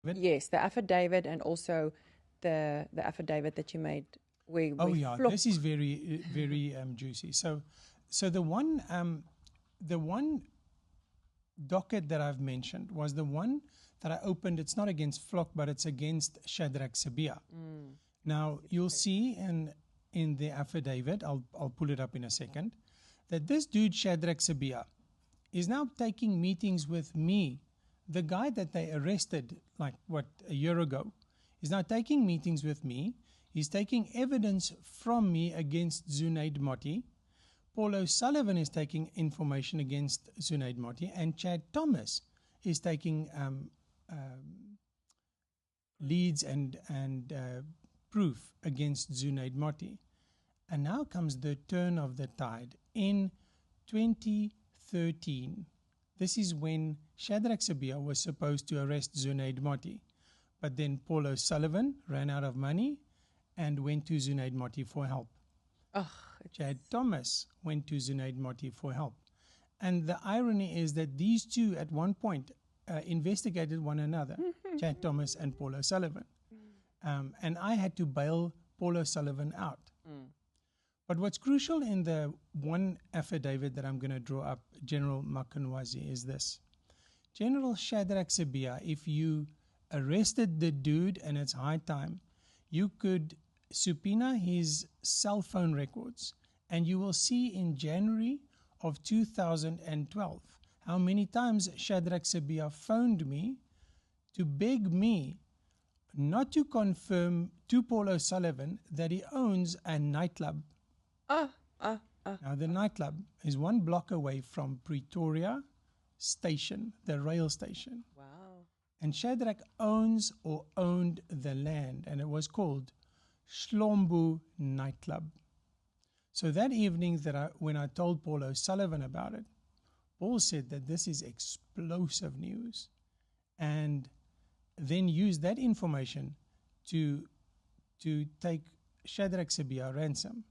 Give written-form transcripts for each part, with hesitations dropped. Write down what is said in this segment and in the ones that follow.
Yes, the affidavit and also the affidavit that you made where Oh we yeah, flop. this is very juicy. So the one docket that I've mentioned was the one that I opened. It's not against Flock, but it's against Shadrach Sabia. Now you'll see in the affidavit, I'll pull it up in a second, that this dude Shadrach Sabia is now taking meetings with me, the guy that they arrested like a year ago. Is now taking meetings with me. He's taking evidence from me against Zunaid Motti. Paul O'Sullivan is taking information against Zunaid Motti, and Chad Thomas is taking leads and proof against Zunaid Motti. And now comes the turn of the tide. In 2013, this is when Shadrach Sabia was supposed to arrest Zunaid Motti. But then Paul O'Sullivan ran out of money and went to Zunaid Motti for help. Chad Thomas went to Zunaid Motti for help. And the irony is that these two at one point investigated one another, Chad Thomas and Paul O'Sullivan. And I had to bail Paul O'Sullivan out. But what's crucial in the one affidavit that I'm going to draw up, General Makanwazi, is this. General Shadrach Sabia, if you arrested the dude and it's high time, you could subpoena his cell phone records, and you will see in January of 2012 how many times Shadrach Sabia phoned me to beg me not to confirm to Paul O'Sullivan that he owns a nightclub. Now, the nightclub is 1 block away from Pretoria Station, the rail station. Wow. And Shadrach owns or owned the land, and it was called Shlombu Nightclub. So that evening when I told Paul O'Sullivan about it, Paul said that this is explosive news, and then used that information to take Shadrach Sabia ransom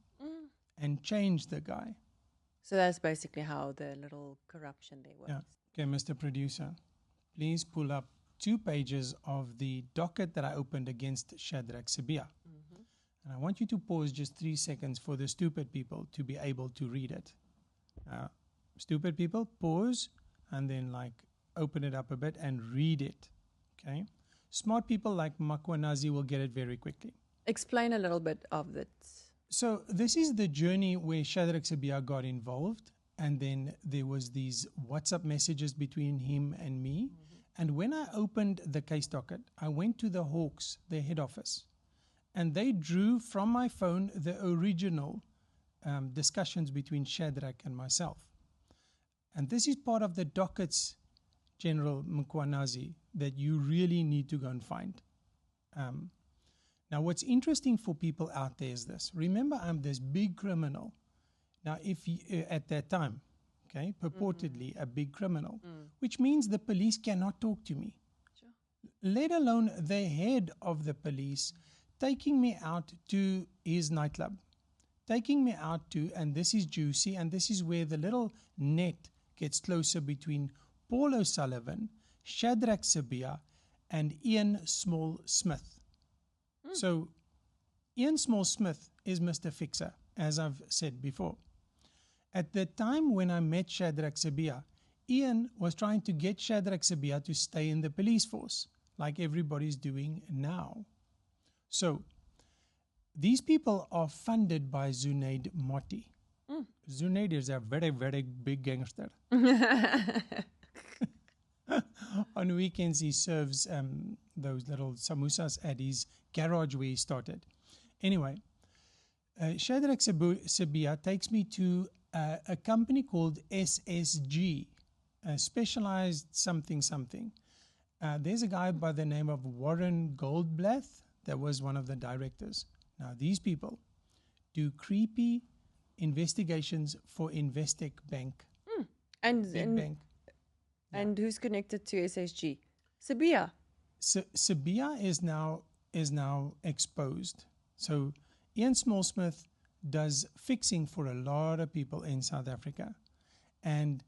and change the guy. So that's basically how the little corruption there was. Yeah. Okay, Mr. Producer, please pull up 2 pages of the docket that I opened against Shadrach Sabia. And I want you to pause just 3 seconds for the stupid people to be able to read it. Stupid people, pause and then open it up a bit and read it. Okay? Smart people like Makwanazi will get it very quickly. Explain a little bit of it. So this is the journey where Shadrach Sabia got involved, and then there was these WhatsApp messages between him and me. And when I opened the case docket, I went to the Hawks, their head office, and they drew from my phone the original discussions between Shadrach and myself. And this is part of the dockets, General Mkwanazi, that you really need to go and find. Now, what's interesting for people out there is this. Remember, I'm this big criminal. Now, if you, at that time, okay, purportedly a big criminal, which means the police cannot talk to me, let alone the head of the police taking me out to his nightclub, taking me out to, and this is juicy, and this is where the little net gets closer between Paul O'Sullivan, Shadrach Sabia, and Ian Small Smith. So Ian Small Smith is Mr. Fixer, as I've said before. At the time when I met Shadrach Sabia, Ian was trying to get Shadrach Sabia to stay in the police force, like everybody's doing now. So these people are funded by Zunaid Motti. Zunaid is a very, very big gangster. On weekends, he serves those little samosas at his garage where he started. Anyway, Shadrach Sabia takes me to a company called SSG, Specialized something. There's a guy by the name of Warren Goldblatt that was one of the directors. Now, these people do creepy investigations for Investec Bank. And who's connected to SSG? Sabia. Sabia is now exposed. So Ian Smallsmith does fixing for a lot of people in South Africa. And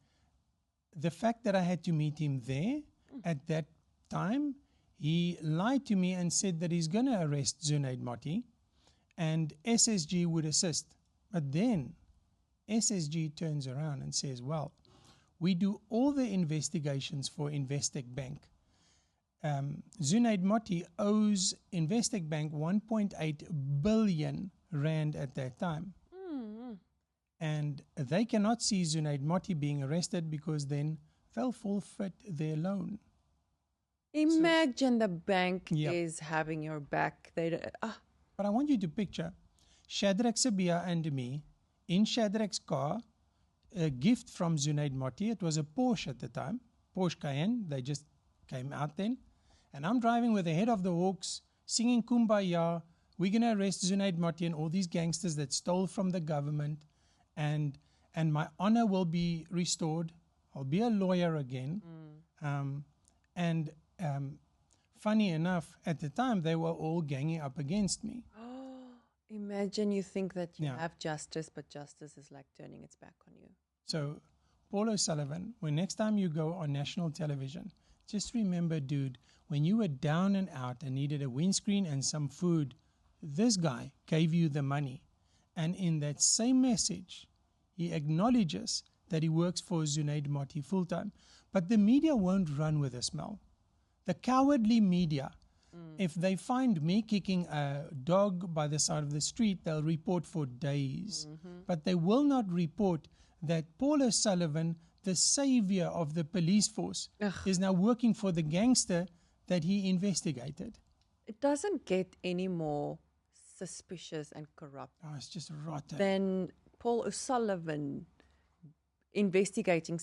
the fact that I had to meet him there at that time, he lied to me and said that he's going to arrest Zunaid Motti and SSG would assist. But then SSG turns around and says, well, we do all the investigations for Investec Bank. Zunaid Motti owes Investec Bank 1.8 billion rand at that time. And they cannot see Zunaid Motti being arrested because then they'll forfeit their loan. Imagine the bank Yep. is having your back. But I want you to picture Shadrach Sibiya and me in Shadrach's car, a gift from Zunaid Motti. It was a Porsche at the time, Porsche Cayenne. They just came out then. And I'm driving with the head of the Hawks, singing Kumbaya. We're going to arrest Zunaid Motti and all these gangsters that stole from the government. And my honor will be restored. I'll be a lawyer again. Funny enough, at the time, they were all ganging up against me. Imagine you think that you Yeah. have justice, but justice is like turning its back on you. So, Paul O'Sullivan, when next time you go on national television, just remember, dude, when you were down and out and needed a windscreen and some food, this guy gave you the money. And in that same message, he acknowledges that he works for Zunaid Motti full-time. But the media won't run with this, Mel. The cowardly media, if they find me kicking a dog by the side of the street, they'll report for days. But they will not report that Paul O'Sullivan, the savior of the police force, is now working for the gangster that he investigated. It doesn't get any more suspicious and corrupt Oh, it's just rotten. than Paul O'Sullivan investigating,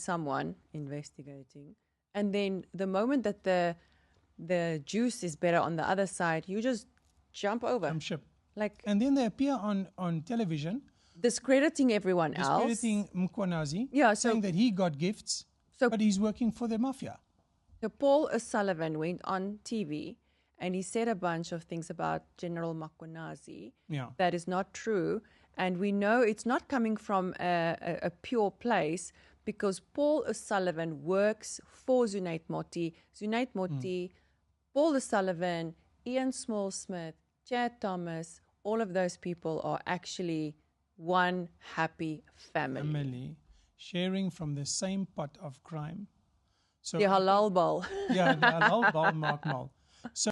and then the moment that the juice is better on the other side, you just jump over, Ship. like And then they appear on television, discrediting everyone else. discrediting Mkhwanazi, Yeah, so- saying that he got gifts, So- but he's working for the mafia. So Paul O'Sullivan went on TV and he said a bunch of things about General Mkhwanazi Yeah. that is not true. And we know it's not coming from a pure place because Paul O'Sullivan works for Zunaid Motti. Zunaid Motti, Paul O'Sullivan, Ian Small-Smith, Chad Thomas, all of those people are actually one happy family. Family sharing from the same pot of crime. So The halal bowl. yeah, the halal bal maak mal. So